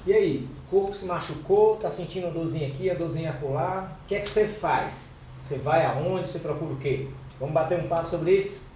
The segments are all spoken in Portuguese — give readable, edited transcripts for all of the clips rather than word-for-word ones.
E aí, o corpo se machucou, tá sentindo a dorzinha aqui, a dorzinha acolá, o que é que você faz? Você vai aonde? Você procura o quê? Vamos bater um papo sobre isso?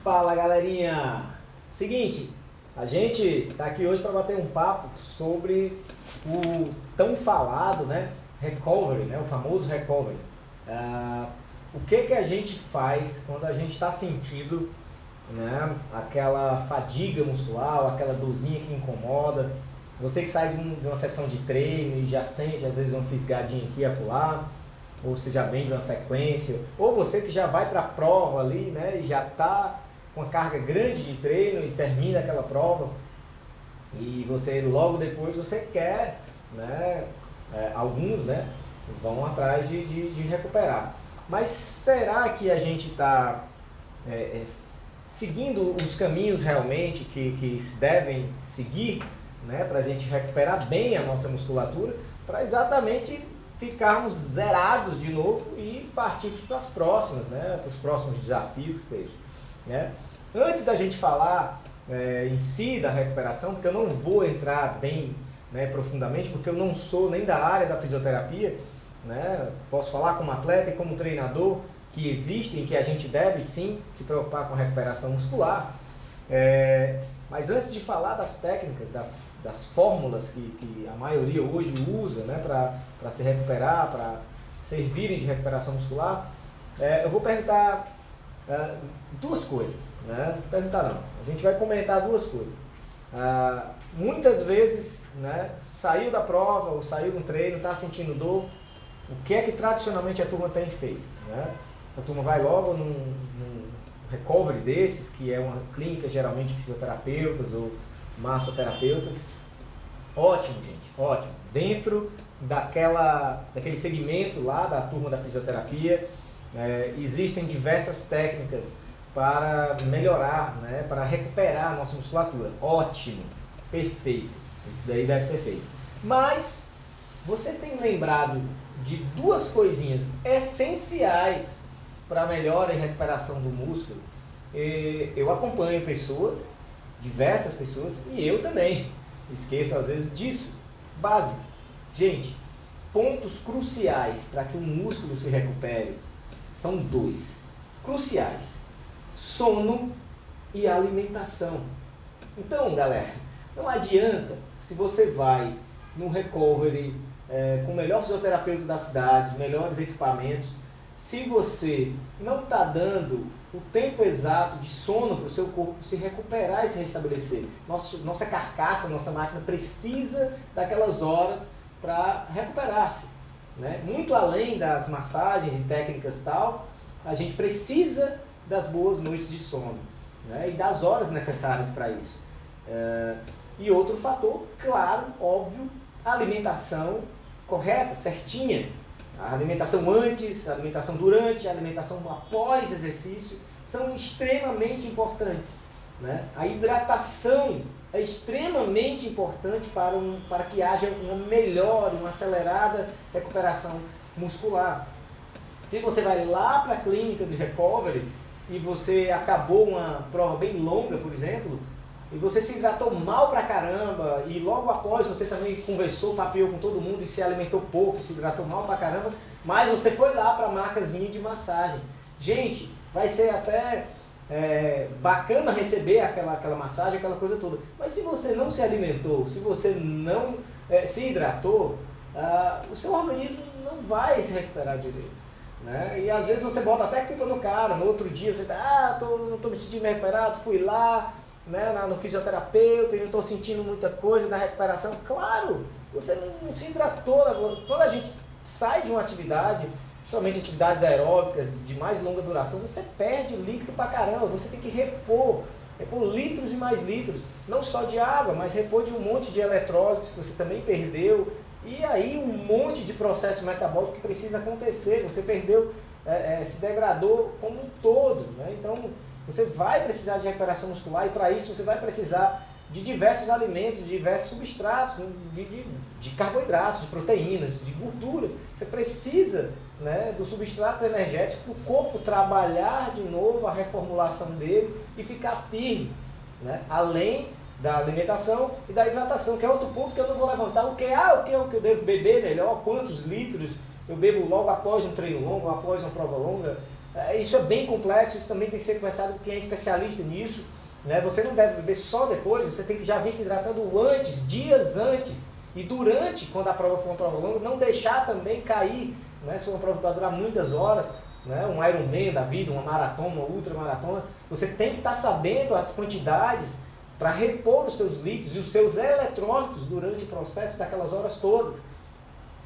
Fala galerinha! Seguinte, a gente está aqui hoje para bater um papo sobre o tão falado, né, recovery, né, o famoso recovery. O que a gente faz quando a gente está sentindo, né, aquela fadiga muscular, aquela dorzinha que incomoda? Você que sai de uma sessão de treino e já sente às vezes uma fisgadinha aqui e acolá, ou você já vem de uma sequência, ou você que já vai para a prova ali, né, e já está com uma carga grande de treino e termina aquela prova e você logo depois você quer, né, alguns, né, vão atrás de recuperar. Mas será que a gente está seguindo os caminhos realmente que se devem seguir, né, para a gente recuperar bem a nossa musculatura, para exatamente ficarmos zerados de novo e partir para as próximas, né, para os próximos desafios que seja, né? Antes da gente falar em si da recuperação, porque eu não vou entrar bem, né, profundamente, porque eu não sou nem da área da fisioterapia, né? Posso falar como atleta e como treinador que existem, que a gente deve sim se preocupar com a recuperação muscular. Mas antes de falar das técnicas, das fórmulas que a maioria hoje usa, né, para se recuperar, para servirem de recuperação muscular, eu vou perguntar duas coisas, né? Perguntar não, a gente vai comentar duas coisas. Muitas vezes, né, saiu da prova ou saiu de um treino, está sentindo dor, o que é que tradicionalmente a turma tem feito, né? A turma vai logo num recovery desses, que é uma clínica geralmente de fisioterapeutas ou massoterapeutas. Ótimo, gente, ótimo. Dentro daquele segmento lá da turma da fisioterapia, existem diversas técnicas para melhorar, né, para recuperar a nossa musculatura. Ótimo, perfeito, isso daí deve ser feito. Mas você tem lembrado de duas coisinhas essenciais para a melhora e recuperação do músculo? Eu acompanho pessoas, diversas pessoas, e eu também esqueço às vezes disso. Básico. Gente, pontos cruciais para que o músculo se recupere são dois, cruciais: sono e alimentação. Então, galera, não adianta se você vai num recovery com o melhor fisioterapeuta da cidade, melhores equipamentos, se você não está dando o tempo exato de sono para o seu corpo se recuperar e se restabelecer. Nossa carcaça, nossa máquina precisa daquelas horas para recuperar-se, né? Muito além das massagens e técnicas tal, a gente precisa das boas noites de sono, né, e das horas necessárias para isso. E outro fator, claro, óbvio, a alimentação correta, certinha. A alimentação antes, a alimentação durante, a alimentação após exercício são extremamente importantes, né? A hidratação é extremamente importante para que haja uma melhor, uma acelerada recuperação muscular. Se você vai lá para a clínica de recovery e você acabou uma prova bem longa, por exemplo, e você se hidratou mal pra caramba, e logo após você também conversou, papeou com todo mundo e se alimentou pouco, se hidratou mal pra caramba, mas você foi lá pra macazinha de massagem. Gente, vai ser até bacana receber aquela massagem, aquela coisa toda. Mas se você não se alimentou, se você não se hidratou, o seu organismo não vai se recuperar direito, né? E às vezes você bota até culpa no cara, no outro dia você tá, não estou me sentindo recuperado, fui lá, né, no fisioterapeuta e não estou sentindo muita coisa na recuperação. Claro, você não se hidratou. Quando a gente sai de uma atividade, somente atividades aeróbicas de mais longa duração, você perde líquido pra caramba, você tem que repor litros e mais litros, não só de água, mas repor de um monte de eletrólitos que você também perdeu, e aí um monte de processo metabólico que precisa acontecer, você perdeu, se degradou como um todo, né? Então você vai precisar de recuperação muscular e para isso você vai precisar de diversos alimentos, de diversos substratos, de carboidratos, de proteínas, de gordura. Você precisa, né, dos substratos energéticos para o corpo trabalhar de novo a reformulação dele e ficar firme, né? Além da alimentação e da hidratação, que é outro ponto que eu não vou levantar. O que eu devo beber melhor, quantos litros eu bebo logo após um treino longo, após uma prova longa. Isso é bem complexo, isso também tem que ser conversado com quem é especialista nisso. Né? Você não deve beber só depois, você tem que já vir se hidratando antes, dias antes. E durante, quando a prova for uma prova longa, não deixar também cair, né? Se uma prova vai durar muitas horas, né? Um Ironman da vida, uma maratona, uma ultramaratona, você tem que estar sabendo as quantidades para repor os seus líquidos e os seus eletrólitos durante o processo daquelas horas todas.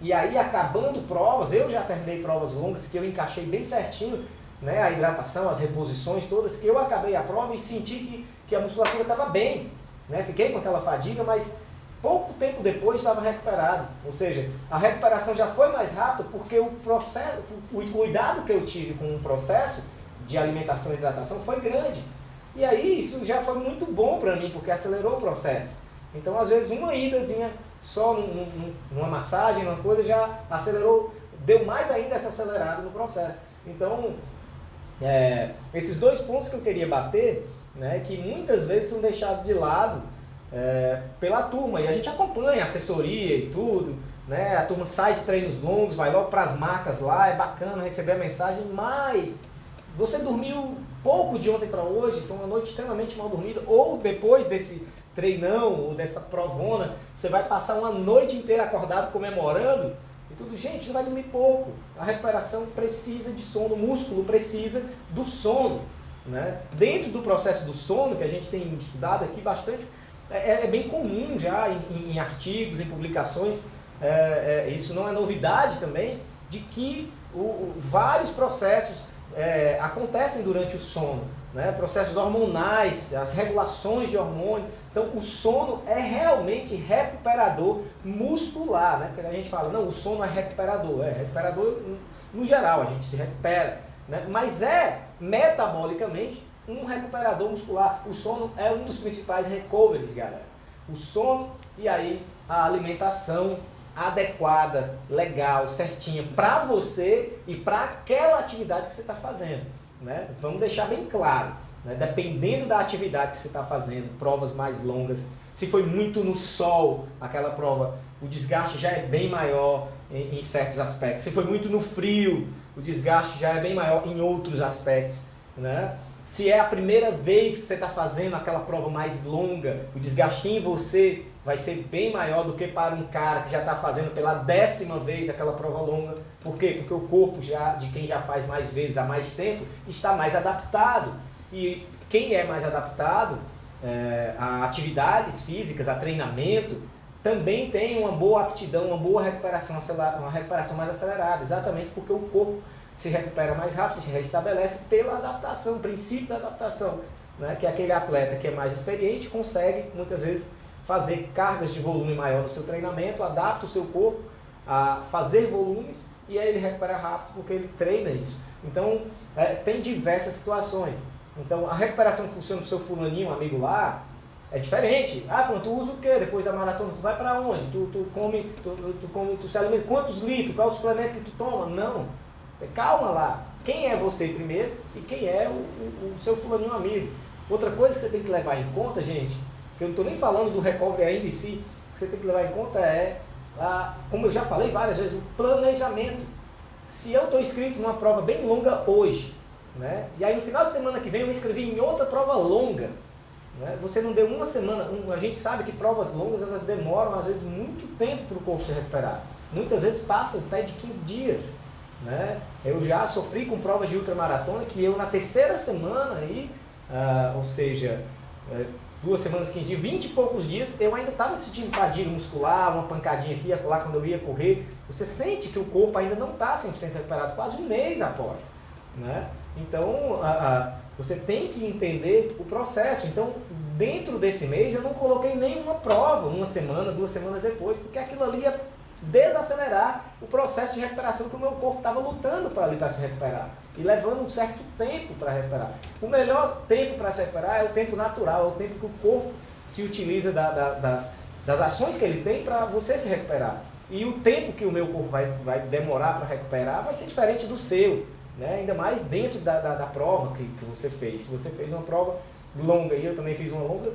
E aí, acabando provas, eu já terminei provas longas que eu encaixei bem certinho, né, a hidratação, as reposições todas, que eu acabei a prova e senti que a musculatura estava bem, né? Fiquei com aquela fadiga, mas pouco tempo depois estava recuperado. Ou seja, a recuperação já foi mais rápida porque o processo, o cuidado que eu tive com o processo de alimentação e hidratação foi grande. E aí isso já foi muito bom para mim, porque acelerou o processo. Então, às vezes, uma idazinha só numa massagem, uma coisa, já acelerou, deu mais ainda essa acelerada no processo. Então, esses dois pontos que eu queria bater, né, que muitas vezes são deixados de lado pela turma, e a gente acompanha a assessoria e tudo, né, a turma sai de treinos longos, vai logo para as marcas lá, é bacana receber a mensagem, mas você dormiu pouco de ontem para hoje, foi uma noite extremamente mal dormida, ou depois desse treinão, ou dessa provona, você vai passar uma noite inteira acordado comemorando, e tudo. Gente, você vai dormir pouco. A recuperação precisa de sono, o músculo precisa do sono, né? Dentro do processo do sono, que a gente tem estudado aqui bastante, é bem comum já em artigos, em publicações, isso não é novidade também, de que vários processos acontecem durante o sono, né? Processos hormonais, as regulações de hormônio. Então, o sono é realmente recuperador muscular, né? Porque a gente fala, não, o sono é recuperador no geral, a gente se recupera, né? Mas metabolicamente um recuperador muscular. O sono é um dos principais recoveries, galera. O sono e aí a alimentação adequada, legal, certinha para você e para aquela atividade que você está fazendo, né? Vamos deixar bem claro, né? Dependendo da atividade que você está fazendo, provas mais longas, se foi muito no sol aquela prova, o desgaste já é bem maior em certos aspectos. Se foi muito no frio, o desgaste já é bem maior em outros aspectos, né? Se é a primeira vez que você está fazendo aquela prova mais longa, o desgaste em você vai ser bem maior do que para um cara que já está fazendo pela 10ª vez aquela prova longa. Por quê? Porque o corpo de quem já faz mais vezes há mais tempo está mais adaptado. E quem é mais adaptado a atividades físicas, a treinamento, também tem uma boa aptidão, uma boa recuperação, uma recuperação mais acelerada, exatamente porque o corpo se recupera mais rápido, se restabelece pela adaptação, o princípio da adaptação, né? Que aquele atleta que é mais experiente consegue muitas vezes fazer cargas de volume maior no seu treinamento, adapta o seu corpo a fazer volumes e aí ele recupera rápido porque ele treina isso. Então, tem diversas situações. Então, a recuperação que funciona para o seu fulaninho, um amigo lá, é diferente. Ah, Fulano, tu usa o quê depois da maratona? Tu vai para onde? Tu se alimenta? Quantos litros? Qual é o suplemento que tu toma? Não. Calma lá. Quem é você primeiro e quem é o seu fulaninho amigo? Outra coisa que você tem que levar em conta, gente, que eu não estou nem falando do recovery ainda em si, o que você tem que levar em conta como eu já falei várias vezes, o planejamento. Se eu estou inscrito numa prova bem longa hoje, né, e aí no final de semana que vem eu me inscrevi em outra prova longa, né, você não deu uma semana, a gente sabe que provas longas elas demoram às vezes muito tempo para o corpo se recuperar, muitas vezes passa até de 15 dias. Né? Eu já sofri com provas de ultramaratona que eu na 3ª semana, ou seja, 2 semanas, 15 dias, 20 e poucos dias, eu ainda estava sentindo fadiga muscular, uma pancadinha aqui e lá quando eu ia correr. Você sente que o corpo ainda não está 100% recuperado, quase um mês após. Né? Então, você tem que entender o processo. Então, dentro desse mês, eu não coloquei nenhuma prova, 1 semana, 2 semanas depois, porque aquilo ali ia desacelerar o processo de recuperação que o meu corpo estava lutando para se recuperar e levando um certo tempo para recuperar. O melhor tempo para se recuperar é o tempo natural, é o tempo que o corpo se utiliza das ações que ele tem para você se recuperar. E o tempo que o meu corpo vai demorar para recuperar vai ser diferente do seu, né? Ainda mais dentro da prova que você fez. Se você fez uma prova longa e eu também fiz uma longa,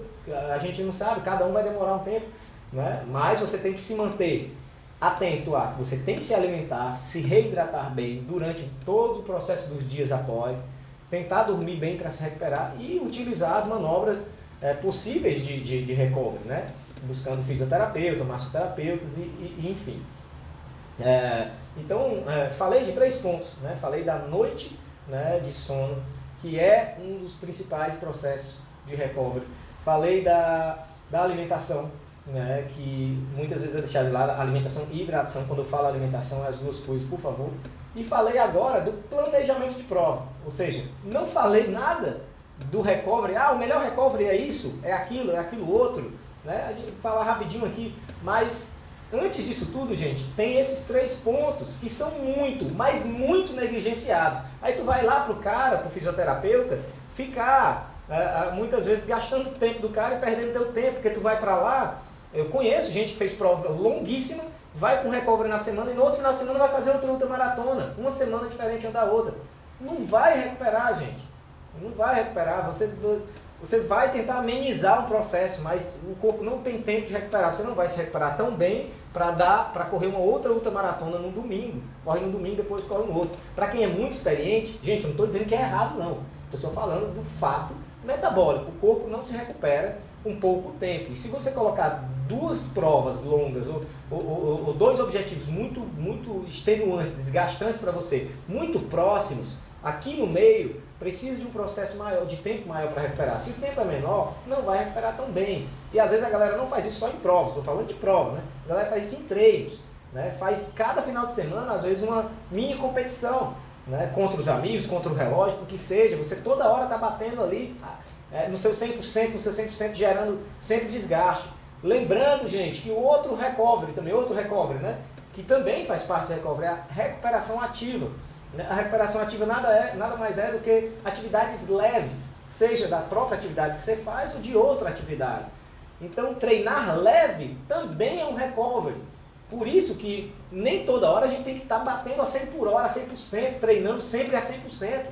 a gente não sabe, cada um vai demorar um tempo, né? Mas você tem que se manter atento a, você tem que se alimentar, se reidratar bem durante todo o processo dos dias após, tentar dormir bem para se recuperar e utilizar as manobras possíveis de recovery, né? Buscando fisioterapeuta, massoterapeutas e enfim. Então, falei de 3 pontos, né? Falei da noite, né, de sono, que é um dos principais processos de recovery. Falei da alimentação, né, que muitas vezes é deixado de lado, alimentação e hidratação. Quando eu falo alimentação, é as duas coisas, por favor. E falei agora do planejamento de prova, ou seja, não falei nada do recovery, o melhor recovery é isso, é aquilo outro, né? A gente fala rapidinho aqui, mas antes disso tudo, gente, tem esses 3 pontos que são muito, mas muito negligenciados. Aí tu vai lá pro fisioterapeuta, ficar muitas vezes gastando o tempo do cara e perdendo teu tempo, porque tu vai para lá. Eu conheço gente que fez prova longuíssima, vai com recovery na semana e no outro final de semana vai fazer outra ultramaratona, uma semana diferente uma da outra. Não vai recuperar, gente. Não vai recuperar. Você vai tentar amenizar um processo, mas o corpo não tem tempo de recuperar. Você não vai se recuperar tão bem para correr uma outra ultramaratona no domingo. Corre no domingo, depois corre no outro. Para quem é muito experiente, gente, eu não estou dizendo que é errado, não. Estou só falando do fato metabólico. O corpo não se recupera com pouco tempo. E se você colocar 2 provas longas ou 2 objetivos muito extenuantes, desgastantes para você, muito próximos, aqui no meio, precisa de um processo maior, de tempo maior para recuperar. Se o tempo é menor, não vai recuperar tão bem. E às vezes a galera não faz isso só em provas, estou falando de prova, né? A galera faz isso em treinos, né? Faz cada final de semana, às vezes, uma mini competição, né? Contra os amigos, contra o relógio, o que seja. Você toda hora está batendo ali no seu 100%, gerando sempre desgaste. Lembrando, gente, que o outro recovery, né? Que também faz parte do recovery, é a recuperação ativa. A recuperação ativa nada mais é do que atividades leves, seja da própria atividade que você faz ou de outra atividade. Então, treinar leve também é um recovery. Por isso que nem toda hora a gente tem que estar batendo a 100 por hora, a 100%, treinando sempre a 100%.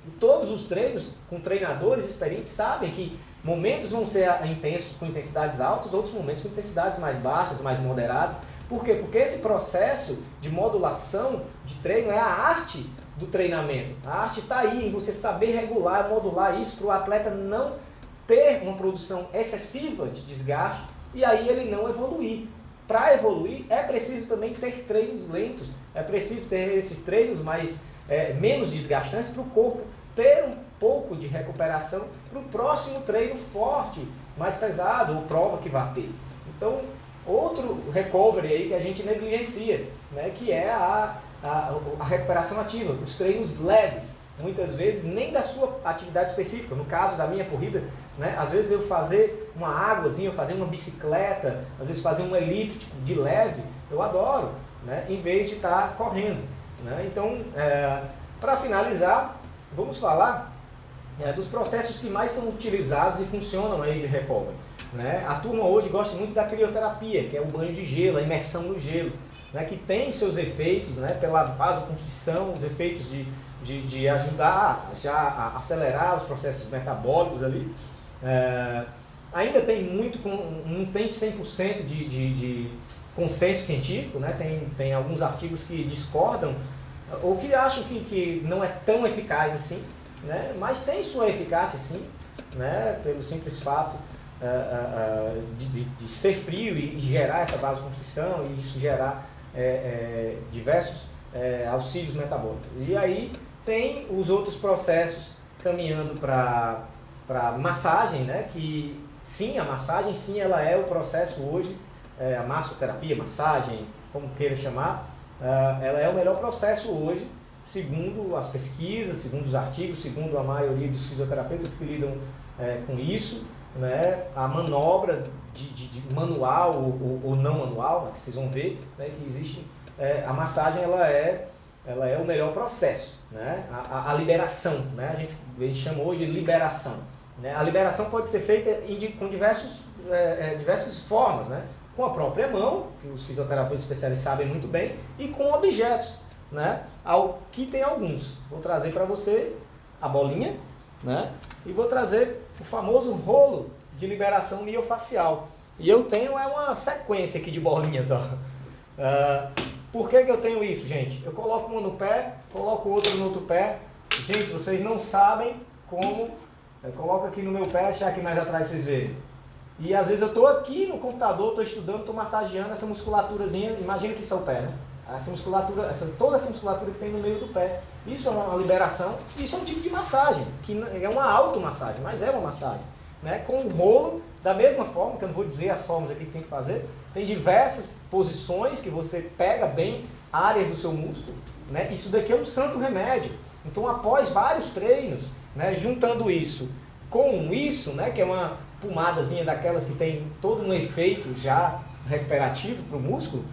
E todos os treinos com treinadores experientes sabem que momentos vão ser intensos, com intensidades altas, outros momentos com intensidades mais baixas, mais moderadas. Por quê? Porque esse processo de modulação de treino é a arte do treinamento. A arte está aí, em você saber regular, modular isso para o atleta não ter uma produção excessiva de desgaste e aí ele não evoluir. Para evoluir é preciso também ter treinos lentos, é preciso ter esses treinos menos desgastantes para o corpo ter um pouco de recuperação para o próximo treino forte, mais pesado ou prova que vai ter. Então, outro recovery aí que a gente negligencia, né, que é a recuperação ativa, os treinos leves, muitas vezes nem da sua atividade específica. No caso da minha corrida, né, às vezes eu fazer uma águazinha, eu fazer uma bicicleta, às vezes fazer um elíptico de leve, eu adoro, né, em vez de estar correndo, né? Então, para finalizar, vamos falar dos processos que mais são utilizados e funcionam aí de recovery. Né? A turma hoje gosta muito da crioterapia, que é o banho de gelo, a imersão no gelo, né? Que tem seus efeitos, né? Pela vasoconstrição, os efeitos de ajudar já a acelerar os processos metabólicos ali. Ainda tem não tem 100% de consenso científico, né? Tem alguns artigos que discordam ou que acham que não é tão eficaz assim, né? Mas tem sua eficácia sim, né? Pelo simples fato de ser frio e gerar essa vasoconstrição e isso gerar diversos auxílios metabólicos. E aí tem os outros processos caminhando para massagem, né? Que sim, a massagem sim, ela é o processo hoje, a massoterapia, massagem, como queira chamar, ela é o melhor processo hoje, segundo as pesquisas, segundo os artigos, segundo a maioria dos fisioterapeutas que lidam com isso, né? A manobra de manual ou não manual, né? Que vocês vão ver, né? Que existe, a massagem ela é o melhor processo, né? A liberação, né? A gente chama hoje de liberação, né? A liberação pode ser feita com diversos diversas formas, né? Com a própria mão, que os fisioterapeutas especialistas sabem muito bem, e com objetos, né? Que tem alguns. Vou trazer para você a bolinha, né? E vou trazer o famoso rolo de liberação miofacial. E eu tenho uma sequência aqui de bolinhas, ó. Por que eu tenho isso, gente? Eu coloco uma no pé, coloco outra no outro pé. Gente, vocês não sabem como. Eu coloco aqui no meu pé, deixar aqui mais atrás vocês verem. E às vezes eu estou aqui no computador, estou estudando, estou massageando essa musculaturazinha. Imagina que isso é o pé, né? Essa musculatura, toda essa musculatura que tem no meio do pé. Isso é uma liberação, isso é um tipo de massagem, que é uma automassagem, mas é uma massagem. Né? Com o rolo, da mesma forma, que eu não vou dizer as formas aqui que tem que fazer, tem diversas posições que você pega bem áreas do seu músculo. Né? Isso daqui é um santo remédio. Então, após vários treinos, né, juntando isso com isso, né, que é uma pomadazinha daquelas que tem todo um efeito já recuperativo para o músculo,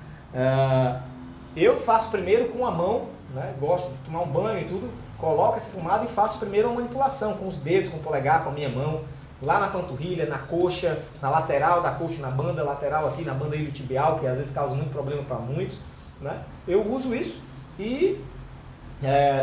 eu faço primeiro com a mão, né, gosto de tomar um banho e tudo, coloco essa pomada e faço primeiro uma manipulação com os dedos, com o polegar, com a minha mão, lá na panturrilha, na coxa, na lateral da coxa, na banda lateral aqui, na banda iliotibial, que às vezes causa muito problema para muitos. Né? Eu uso isso e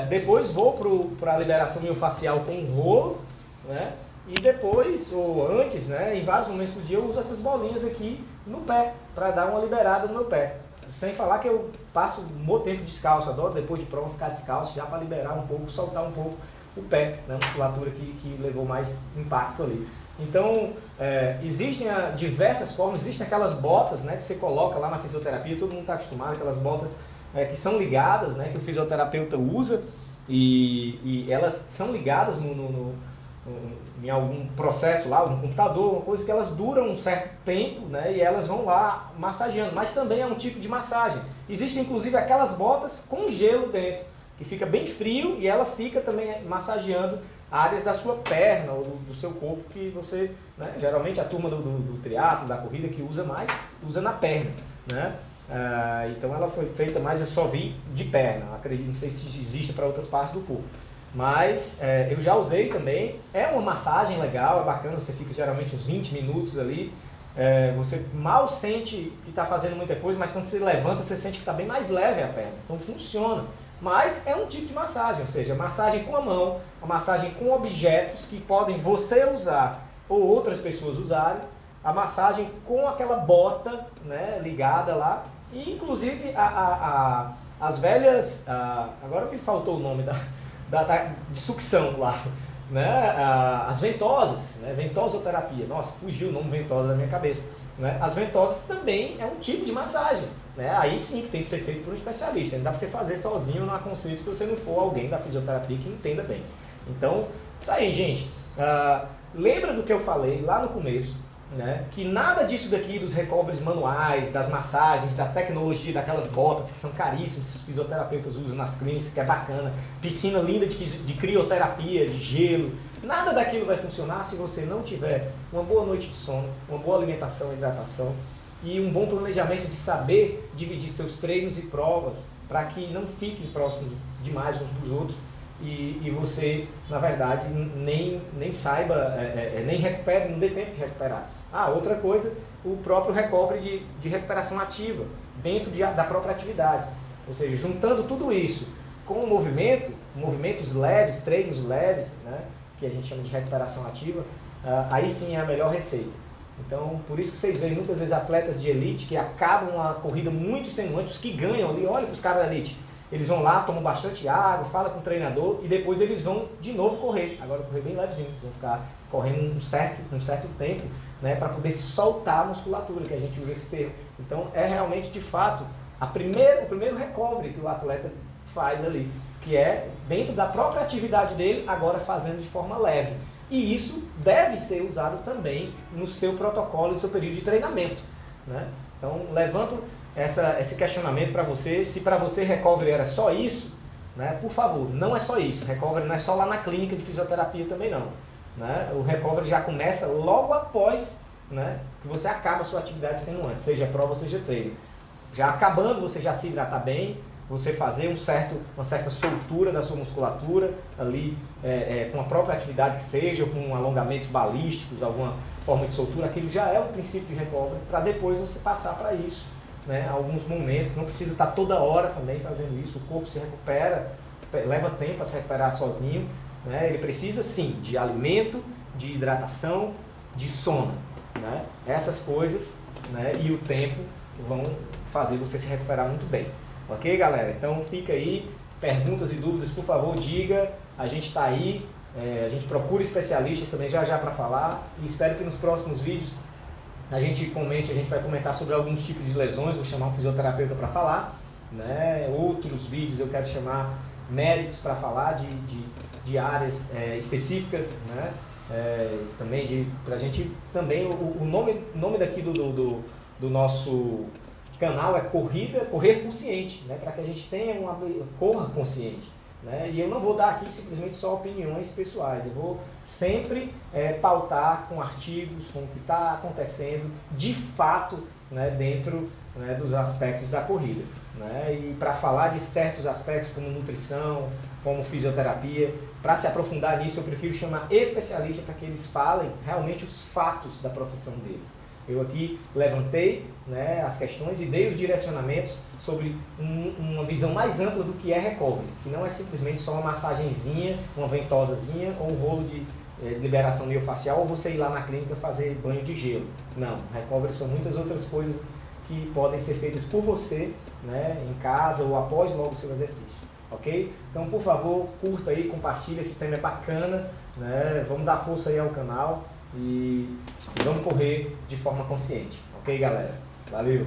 depois vou para a liberação miofacial com um rolo, né? E depois, ou antes, né, em vários momentos do dia, eu uso essas bolinhas aqui no pé, para dar uma liberada no meu pé. Sem falar que eu passo um bom tempo descalço, adoro depois de prova ficar descalço, já para liberar um pouco, soltar um pouco o pé, né, a musculatura que levou mais impacto ali. Então, existem diversas formas, existem aquelas botas, né, que você coloca lá na fisioterapia, todo mundo está acostumado, aquelas botas que são ligadas, né, que o fisioterapeuta usa, e elas são ligadas em algum processo lá, no computador, uma coisa que elas duram um certo tempo, né, e elas vão lá massageando, mas também é um tipo de massagem. Existem inclusive aquelas botas com gelo dentro, que fica bem frio e ela fica também massageando áreas da sua perna ou do seu corpo que você, né, geralmente a turma do triatlo, da corrida que usa mais, usa na perna, né? Então ela foi feita mais, eu só vi de perna, acredito, não sei se existe para outras partes do corpo. Mas eu já usei também, é uma massagem legal, é bacana, você fica geralmente uns 20 minutos ali, você mal sente que está fazendo muita coisa, mas quando você levanta você sente que está bem mais leve a perna, então funciona. Mas é um tipo de massagem, ou seja, massagem com a mão, a massagem com objetos que podem você usar ou outras pessoas usarem, a massagem com aquela bota, né, ligada lá, e inclusive as velhas, agora me faltou o nome de sucção lá, né? As ventosas, né? Ventosoterapia, nossa, fugiu o nome ventosa da minha cabeça, né? As ventosas também é um tipo de massagem, né? Aí sim que tem que ser feito por um especialista, não dá para você fazer sozinho, não aconselho se você não for alguém da fisioterapia que entenda bem. Então, tá aí, gente, lembra do que eu falei lá no começo, né? Que nada disso daqui, dos recoveries manuais, das massagens, da tecnologia, daquelas botas que são caríssimas, que os fisioterapeutas usam nas clínicas, que é bacana, piscina linda de crioterapia, de gelo, nada daquilo vai funcionar se você não tiver uma boa noite de sono, uma boa alimentação e hidratação e um bom planejamento de saber dividir seus treinos e provas para que não fiquem próximos demais uns dos outros e você, na verdade, nem saiba, nem recupere, não dê tempo de recuperar. Outra coisa, o próprio recovery de recuperação ativa, dentro da própria atividade. Ou seja, juntando tudo isso com o movimentos leves, treinos leves, né, que a gente chama de recuperação ativa, aí sim é a melhor receita. Então, por isso que vocês veem muitas vezes atletas de elite que acabam uma corrida muito extenuante, os que ganham ali, olha para os caras da elite, eles vão lá, tomam bastante água, falam com o treinador e depois eles vão de novo correr. Agora correr bem levezinho, vão ficar correndo um certo tempo, né, para poder soltar a musculatura, que a gente usa esse termo. Então é realmente, de fato, o primeiro recovery que o atleta faz ali, que é dentro da própria atividade dele, agora fazendo de forma leve. E isso deve ser usado também no seu protocolo, no seu período de treinamento, né? Então levanto esse questionamento para você, se para você recovery era só isso, né? Por favor, não é só isso, recovery não é só lá na clínica de fisioterapia também não, né? O recovery já começa logo após, né, que você acaba a sua atividade extenuante, seja prova ou seja treino. Já acabando, você já se hidratar bem, você fazer uma certa soltura da sua musculatura, ali com a própria atividade que seja, com alongamentos balísticos, alguma forma de soltura, aquilo já é um princípio de recovery, para depois você passar para isso, né? Alguns momentos, não precisa estar toda hora também fazendo isso, o corpo se recupera, leva tempo a se recuperar sozinho, né? Ele precisa sim de alimento, de hidratação, de sono, né? Essas coisas, né? E o tempo vão fazer você se recuperar muito bem. Ok, galera? Então fica aí, perguntas e dúvidas, por favor, diga, a gente está aí, a gente procura especialistas também já para falar, e espero que nos próximos vídeos a gente vai comentar sobre alguns tipos de lesões, vou chamar um fisioterapeuta para falar, né? Outros vídeos eu quero chamar médicos para falar de áreas específicas, né? Também pra gente também o nome daqui do nosso canal é correr consciente, né? Para que a gente tenha corra consciente, né? E eu não vou dar aqui simplesmente só opiniões pessoais, eu vou sempre pautar com artigos, com o que está acontecendo de fato, né? Dentro, né? Dos aspectos da corrida, né? E para falar de certos aspectos como nutrição, como fisioterapia, para se aprofundar nisso eu prefiro chamar especialistas para que eles falem realmente os fatos da profissão deles. Eu aqui levantei, né, as questões e dei os direcionamentos sobre uma visão mais ampla do que é recovery, que não é simplesmente só uma massagenzinha, uma ventosazinha ou um rolo de liberação miofascial ou você ir lá na clínica fazer banho de gelo. Não, recovery são muitas outras coisas que podem ser feitas por você, né, em casa ou após logo o seu exercício. Ok? Então, por favor, curta aí, compartilha, esse tema é bacana, né? Vamos dar força aí ao canal e vamos correr de forma consciente. Ok, galera? Valeu!